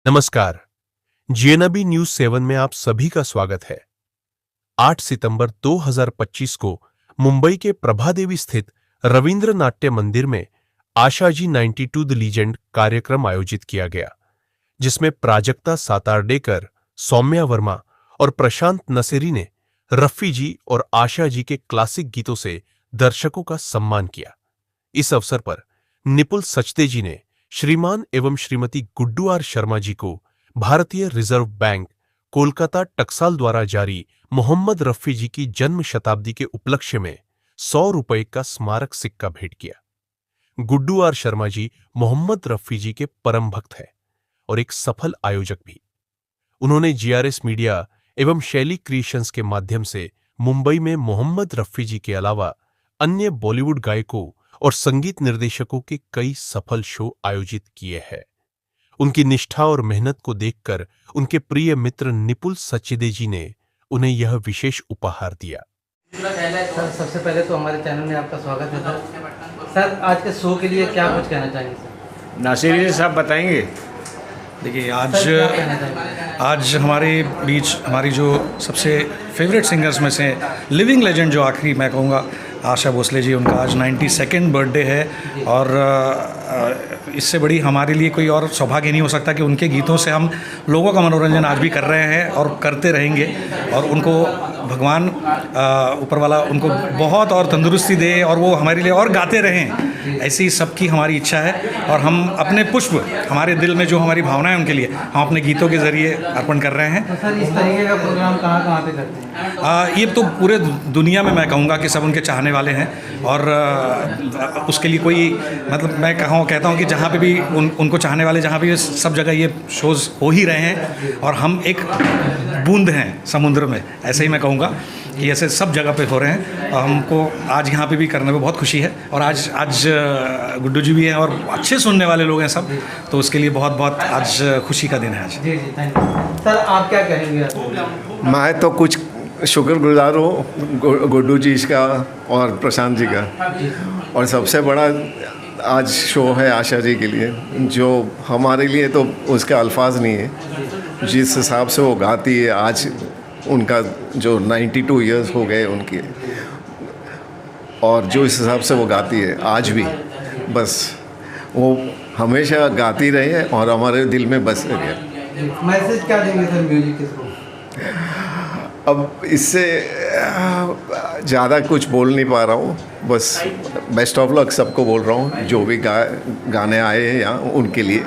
नमस्कार। GNB news 7 में आप सभी का स्वागत है। 8 सितंबर 2025 को मुंबई के प्रभादेवी स्थित रविंद्र नाट्य मंदिर में आशाजी 92 द लीजेंड कार्यक्रम आयोजित किया गया, जिसमें प्राजक्ता सातारडेकर, सौम्या वर्मा और प्रशांत नसेरी ने रफी जी और आशा जी के क्लासिक गीतों से दर्शकों का सम्मान किया। इस अवसर पर निपुल सचदे जी ने श्रीमान एवं श्रीमती गुड्डू आर शर्मा जी को भारतीय रिजर्व बैंक कोलकाता टकसाल द्वारा जारी मोहम्मद रफी जी की जन्म शताब्दी के उपलक्ष्य में 100 रुपए का स्मारक सिक्का भेंट किया। गुड्डू आर शर्मा जी मोहम्मद रफी जी के परम भक्त हैं और एक सफल आयोजक भी। उन्होंने जीआरएस मीडिया एवं शैली क्रिएशंस के माध्यम से मुंबई में मोहम्मद रफी जी के अलावा अन्य बॉलीवुड गायकों और संगीत निर्देशकों के कई सफल शो आयोजित किए हैं। उनकी निष्ठा और मेहनत को देखकर उनके प्रिय मित्र निपुल सचदे जी ने उन्हें यह विशेष उपहार दिया। सर, सबसे पहले तो हमारे चैनल में आपका स्वागत है सर। आज के शो के लिए क्या कुछ कहना चाहेंगे सर? नासिर जी साहब बताएंगे। देखिए, आज हमारे बीच हमारी जो सबसे फेवरेट सिंगर्स में से लिविंग लेजेंड जो आखिरी मैं कहूँगा आशा भोसले जी, उनका आज 92nd बर्थडे है और इससे बड़ी हमारे लिए कोई और सौभाग्य नहीं हो सकता कि उनके गीतों से हम लोगों का मनोरंजन आज भी कर रहे हैं और करते रहेंगे। और उनको भगवान ऊपर वाला उनको बहुत और तंदुरुस्ती दे और वो हमारे लिए और गाते रहें, ऐसी सबकी हमारी इच्छा है। और हम अपने पुष्प हमारे दिल में जो हमारी भावना है उनके लिए हम अपने गीतों के ज़रिए अर्पण कर रहे हैं। तो सर, इस तरीके का प्रोग्राम कहाँ पे करते हैं? ये तो पूरे दुनिया में मैं कहूँगा कि सब उनके चाहने वाले हैं और उसके लिए कोई मतलब मैं कहता हूँ कि जहाँ पे भी उनको चाहने वाले जहाँ भी सब जगह ये शोज़ हो ही रहे हैं और हम एक बूंद हैं समुद्र में, ऐसे ही मैं कहूँगा कि ऐसे सब जगह पे हो रहे हैं। और हमको आज यहाँ पे भी करने में बहुत खुशी है और आज गुड्डू जी भी हैं और अच्छे सुनने वाले लोग हैं सब, तो उसके लिए बहुत बहुत आज खुशी का दिन है आज। जी जी, थैंक यू सर। आप क्या कहेंगे? मैं तो कुछ शुक्रगुजार हूँ गुड्डू जी का और प्रशांत जी का। और सबसे बड़ा आज शो है आशा जी के लिए, जो हमारे लिए तो उसके अल्फाज नहीं है। जिस हिसाब से वो गाती है, आज उनका जो 92 इयर्स हो गए उनके, और जो इस हिसाब से वो गाती है आज भी, बस वो हमेशा गाती रहे और हमारे दिल में बस गया। मैसेज क्या देंगे सर म्यूजिक के थ्रू? अब इससे ज़्यादा कुछ बोल नहीं पा रहा हूँ, बस बेस्ट ऑफ लक सबको बोल रहा हूँ जो भी गाने आए हैं यहाँ उनके लिए।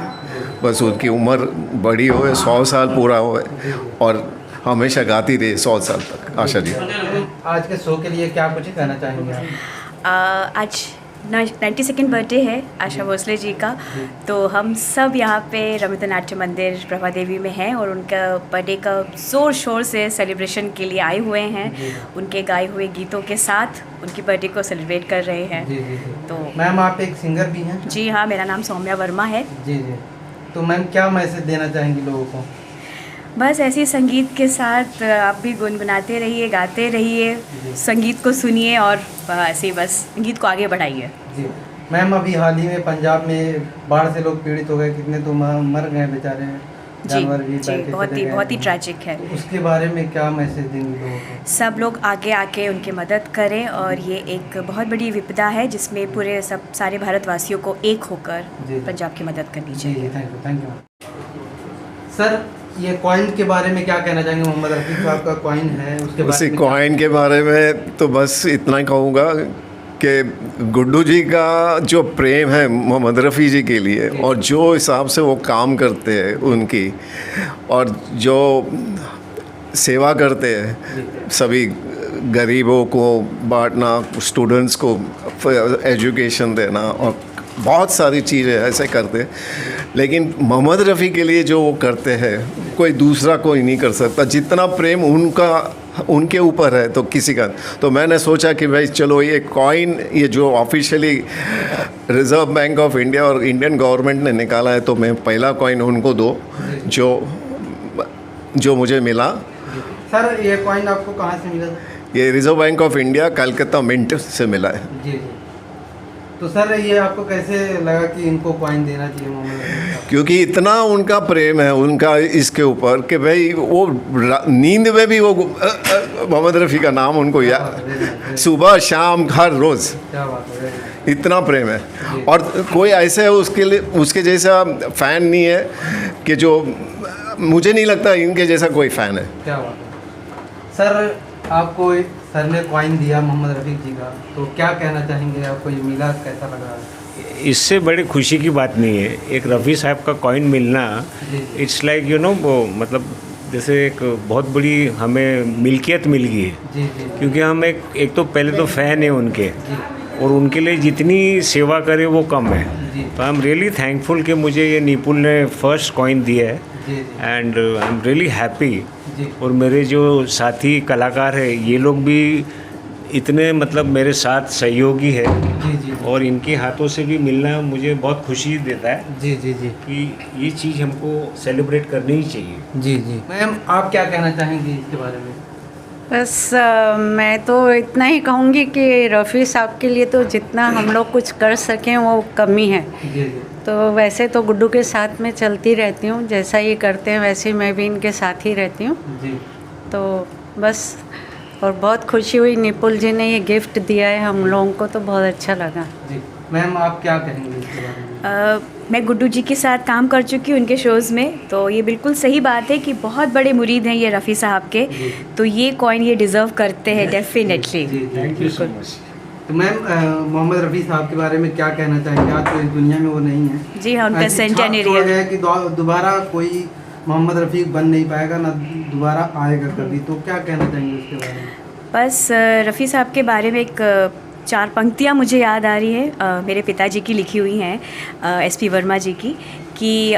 बस उनकी उम्र बड़ी हो, 100 साल पूरा हो और हमेशा गाती रहे 100 साल तक। आशा जी, आज के शो के लिए क्या कुछ कहना चाहेंगे आप? आज 92nd बर्थडे है आशा भोसले जी का, तो हम सब यहाँ पे रविंद्र नाट्य मंदिर प्रभादेवी में हैं और उनका बर्थडे का ज़ोर शोर से सेलिब्रेशन के लिए आए हुए हैं। उनके गाए हुए गीतों के साथ उनकी बर्थडे को सेलिब्रेट कर रहे हैं। जी जी। तो मैम, आप एक सिंगर भी हैं? जी हाँ, मेरा नाम सौम्या वर्मा है। जी जी। तो मैम, क्या मैसेज देना चाहेंगी लोगों को? बस ऐसे संगीत के साथ आप भी गुनगुनाते रहिए, गाते रहिए, संगीत को सुनिए और ऐसे ही बस संगीत को आगे बढ़ाइए। जी मैम, अभी हाल ही में पंजाब में बाढ़ से लोग पीड़ित हो गए, कितने तो मर गए बेचारे जानवर भी। जी, बहुत ही ट्रैजिक है। तो उसके बारे में क्या मैसेज देंगे लोगों को? सब लोग आगे आके उनकी मदद करें और ये एक बहुत बड़ी विपदा है जिसमें पूरे सारे भारतवासियों को एक होकर पंजाब की मदद करनी चाहिए। जी, थैंक यू सर। ये कॉइन के बारे में क्या कहना चाहेंगे? मोहम्मद रफ़ी साहब का कॉइन है, उसके उसी बारे में कॉइन के बारे में तो बस इतना ही कहूँगा कि गुड्डू जी का जो प्रेम है मोहम्मद रफ़ी जी के लिए और जो हिसाब से वो काम करते हैं उनकी, और जो सेवा करते हैं सभी गरीबों को बांटना, स्टूडेंट्स को एजुकेशन देना और बहुत सारी चीज़ें ऐसे करते हैं। लेकिन मोहम्मद रफ़ी के लिए जो वो करते हैं कोई दूसरा कोई नहीं कर सकता। जितना प्रेम उनके ऊपर है तो किसी का। तो मैंने सोचा कि भाई चलो ये कॉइन, ये जो officially reserve Bank of India और इंडियन गवर्नमेंट ने निकाला है, तो मैं पहला कॉइन उनको दो जो मुझे मिला। सर, ये कॉइन आपको कहाँ से मिला? ये Reserve Bank of India Calcutta mint से मिला है। जी। तो सर, ये आपको कैसे लगा कि इनको कॉइन देना चाहिए मोहम्मद रफ़ी साहब? क्योंकि इतना उनका प्रेम है उनका इसके ऊपर कि भाई वो नींद में भी वो मोहम्मद रफ़ी का नाम उनको याद, सुबह शाम हर रोज़, क्या बात है, इतना प्रेम है। और कोई ऐसे है उसके लिए उसके जैसा फ़ैन नहीं है कि जो, मुझे नहीं लगता इनके जैसा कोई फ़ैन है। क्या बात है। सर आपको सर ने कॉइन दिया मोहम्मद रफ़ी जी का, तो क्या कहना चाहेंगे, आपको ये मिला कैसा लगा? इससे बड़ी खुशी की बात नहीं है। एक रफ़ी साहब का कॉइन मिलना, इट्स लाइक यू नो, वो मतलब जैसे एक बहुत बड़ी हमें मिल्कियत मिल गई है। जी जी क्योंकि हम एक तो पहले तो फ़ैन है उनके, और उनके लिए जितनी सेवा करे वो कम है। तो आई एम रियली थैंकफुल कि मुझे ये निपुल ने फर्स्ट कॉइन दिया है, जी and I am really happy. जी और मेरे जो साथी कलाकार हैं ये लोग भी इतने मतलब मेरे साथ सहयोगी है, जी जी और इनके हाथों से भी मिलना मुझे बहुत खुशी देता है जी जी जी कि ये चीज़ हमको सेलिब्रेट करनी ही चाहिए। जी जी। मैम आप क्या कहना चाहेंगी इसके बारे में? बस मैं तो इतना ही कहूँगी कि रफ़ी साहब के लिए तो जितना हम लोग कुछ कर सकें वो कमी है। जी जी तो वैसे तो गुड्डू के साथ में चलती रहती हूँ, जैसा ये करते हैं वैसे ही मैं भी इनके साथ ही रहती हूँ। जी तो बस, और बहुत खुशी हुई निपुल जी ने ये गिफ्ट दिया है हम लोगों को, तो बहुत अच्छा लगा। जी। मैम आप क्या कहेंगे इसके बारे में? मैं गुड्डू जी के साथ काम कर चुकी हूँ उनके शोज़ में, तो ये बिल्कुल सही बात है कि बहुत बड़े मुरीद हैं ये रफ़ी साहब के, तो ये कॉइन ये डिज़र्व करते हैं डेफिनेटली। जी थैंक यू सो मच। तो मैम मोहम्मद रफ़ी साहब के बारे में क्या कहना चाहेंगे? आज तो इस दुनिया में वो नहीं है। जी हाँ, उनका ऐसी छाप सेंटेनरी छोड़ है। गया है कि दोबारा कोई मोहम्मद रफ़ी बन नहीं पाएगा, ना दोबारा आएगा कभी, तो क्या कहना चाहेंगे उसके बारे में? बस रफ़ी साहब के बारे में एक 4 पंक्तियाँ मुझे याद आ रही है, मेरे पिताजी की लिखी हुई हैं, SP वर्मा जी की, कि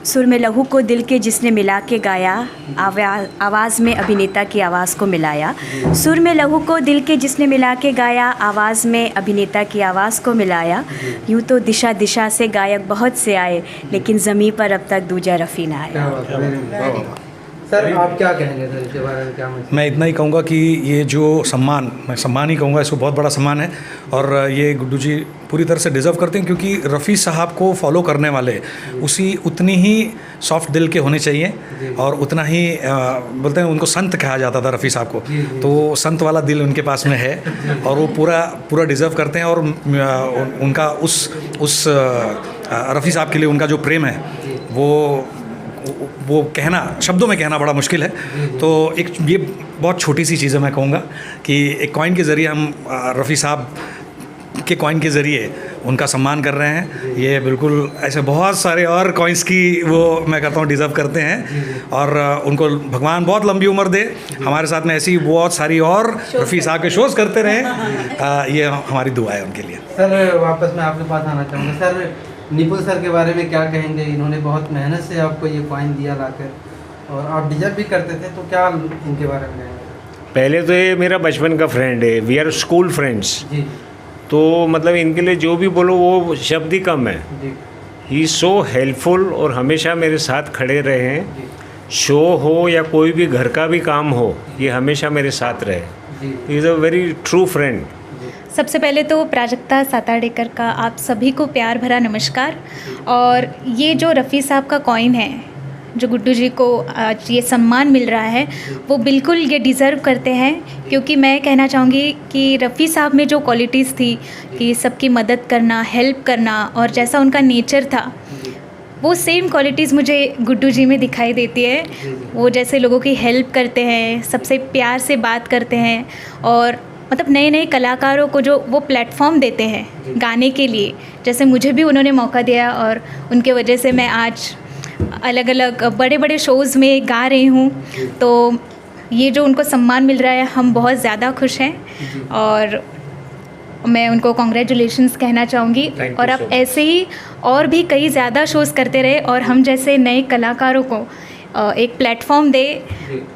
सुर में लहू को दिल के जिसने मिला के गाया, आवाज़ में अभिनेता की आवाज़ को मिलाया। सुर में लहू को दिल के जिसने मिला के गाया, आवाज़ में अभिनेता की आवाज़ को मिलाया। यूँ तो दिशा दिशा से गायक बहुत से आए, लेकिन ज़मीं पर अब तक दूजा रफ़ी ना क्या आया। बात है, very good, वाह, वाह, वाह। सर आप क्या कहेंगे सर इसके बारे में, क्या मैसेज? मैं इतना ही कहूँगा कि ये जो सम्मान, मैं सम्मान ही कहूँगा, इसको बहुत बड़ा सम्मान है, और ये गुड्डू जी पूरी तरह से डिज़र्व करते हैं, क्योंकि रफ़ी साहब को फॉलो करने वाले उतनी ही सॉफ्ट दिल के होने चाहिए, और उतना ही बोलते हैं उनको संत कहा जाता था रफ़ी साहब को, तो संत वाला दिल उनके पास में है, और वो पूरा डिज़र्व करते हैं। और उनका उस रफ़ी साहब के लिए उनका जो प्रेम है वो कहना, शब्दों में कहना बड़ा मुश्किल है। तो एक ये बहुत छोटी सी चीज़ है, मैं कहूँगा कि एक कॉइन के ज़रिए हम रफ़ी साहब के कॉइन के ज़रिए उनका सम्मान कर रहे हैं। ये बिल्कुल ऐसे बहुत सारे और कॉइन्स की वो मैं कहता हूँ डिज़र्व करते हैं, और उनको भगवान बहुत लंबी उम्र दे, हमारे साथ में ऐसी बहुत सारी और रफ़ी साहब के शोज़ करते रहें। ये हमारी दुआ है उनके लिए। सर वापस मैं आपके पास आना चाहूँगा। सर निपुल सर के बारे में क्या कहेंगे? इन्होंने बहुत मेहनत से आपको ये कॉइन दिया लाकर, और आप डिजर्व भी करते थे, तो क्या इनके बारे में कहेंगे? पहले तो ये मेरा बचपन का फ्रेंड है, वी आर स्कूल फ्रेंड्स, जी तो मतलब इनके लिए जो भी बोलो वो शब्द ही कम है। जी ही सो हेल्पफुल, और हमेशा मेरे साथ खड़े रहे हैं। शो हो या कोई भी घर का भी काम हो, ये हमेशा मेरे साथ रहे। जी he is a very true friend. सबसे पहले तो प्राजक्ता साताडेकर का आप सभी को प्यार भरा नमस्कार। और ये जो रफ़ी साहब का कॉइन है, जो गुड्डू जी को आज ये सम्मान मिल रहा है, वो बिल्कुल ये डिज़र्व करते हैं, क्योंकि मैं कहना चाहूँगी कि रफ़ी साहब में जो क्वालिटीज़ थी कि सबकी मदद करना, हेल्प करना, और जैसा उनका नेचर था, वो सेम क्वालिटीज़ मुझे गुड्डू जी में दिखाई देती है। वो जैसे लोगों की हेल्प करते हैं, सबसे प्यार से बात करते हैं, और मतलब नए नए कलाकारों को जो वो प्लेटफॉर्म देते हैं गाने के लिए, जैसे मुझे भी उन्होंने मौका दिया, और उनके वजह से मैं आज अलग अलग बड़े बड़े शोज़ में गा रही हूँ। तो ये जो उनको सम्मान मिल रहा है, हम बहुत ज़्यादा खुश हैं, और मैं उनको कॉन्ग्रेचुलेशंस कहना चाहूँगी। और आप ऐसे ही और भी कई ज़्यादा शोज़ करते रहे, और हम जैसे नए कलाकारों को एक प्लेटफॉर्म दे,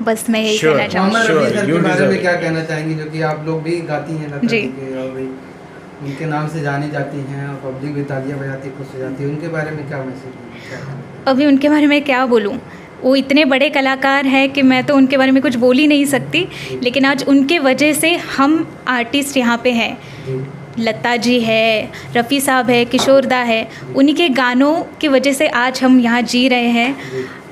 बस मैं यही कहना चाहूँगी। Mohammad Sure, Rafi sir you के बारे deserve में it. क्या कहना चाहेंगी, जो कि आप लोग भी गाती हैं लता जी। जी के, और भी उनके नाम से जानी जाती हैं, और पब्लिक भी तालियां बजाती, खुश हो जाती है, उनके बारे में क्या मैसेज? अभी उनके बारे में क्या बोलूँ, वो इतने बड़े कलाकार हैं कि मैं तो उनके बारे में कुछ बोल ही नहीं सकती, लेकिन आज उनके वजह से हम आर्टिस्ट यहाँ पे हैं। लता जी है, रफ़ी साहब है, किशोर दा है, उन्हीं के गानों की वजह से आज हम यहाँ जी रहे हैं।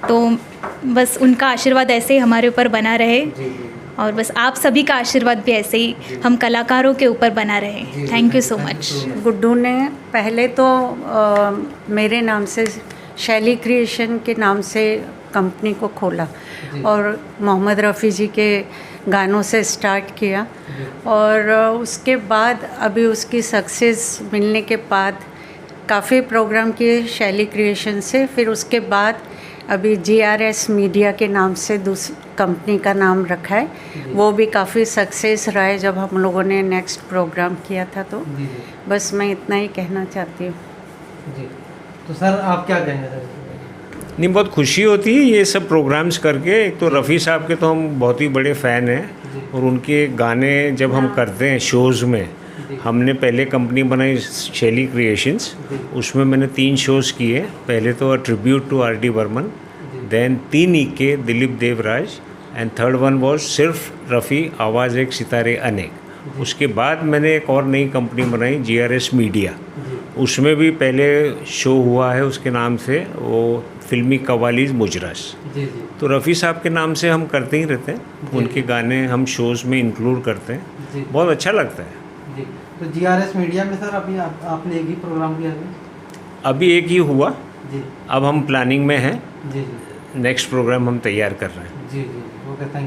तो बस उनका आशीर्वाद ऐसे ही हमारे ऊपर बना रहे और बस आप सभी का आशीर्वाद भी ऐसे ही हम कलाकारों के ऊपर बना रहे। Thank you so much. Guddu ने पहले तो मेरे नाम से शैली क्रिएशन के नाम से कंपनी को खोला और मोहम्मद रफ़ी जी के गानों से स्टार्ट किया और उसके बाद अभी उसकी सक्सेस मिलने के बाद काफ़ी प्रोग्राम किए शैली क्रिएशन से। फिर उसके बाद अभी GRS मीडिया के नाम से दूसरी कंपनी का नाम रखा है। वो भी काफ़ी सक्सेस रहा है जब हम लोगों ने नेक्स्ट प्रोग्राम किया था। तो बस मैं इतना ही कहना चाहती हूँ। जी, तो सर आप क्या कहेंगे सर? नहीं, बहुत खुशी होती है ये सब प्रोग्राम्स करके। एक तो रफ़ी साहब के तो हम बहुत ही बड़े फ़ैन हैं और उनके गाने जब हम करते हैं शोज़ में, हमने पहले कंपनी बनाई शैली क्रिएशंस, उसमें मैंने 3 शोज़ किए। पहले तो tribute to R.D. Burman, then 3 EK Dilip Devraj and third one was सिर्फ रफ़ी आवाज़ एक सितारे अनेक। उसके बाद मैंने एक और नई कंपनी बनाई GRS मीडिया, उसमें भी पहले शो हुआ है उसके नाम से, वो फिल्मी कवालीज मुजरस। तो रफ़ी साहब के नाम से हम करते ही रहते हैं, उनके गाने हम शोज़ में इंक्लूड करते हैं, बहुत अच्छा लगता है। जी, तो GRS मीडिया में सर अभी आपने एक ही प्रोग्राम किया है? अभी एक ही हुआ जी, अब हम प्लानिंग में हैं, जी जी नेक्स्ट प्रोग्राम हम तैयार कर रहे हैं। जी जी, ओके, थैंक यू।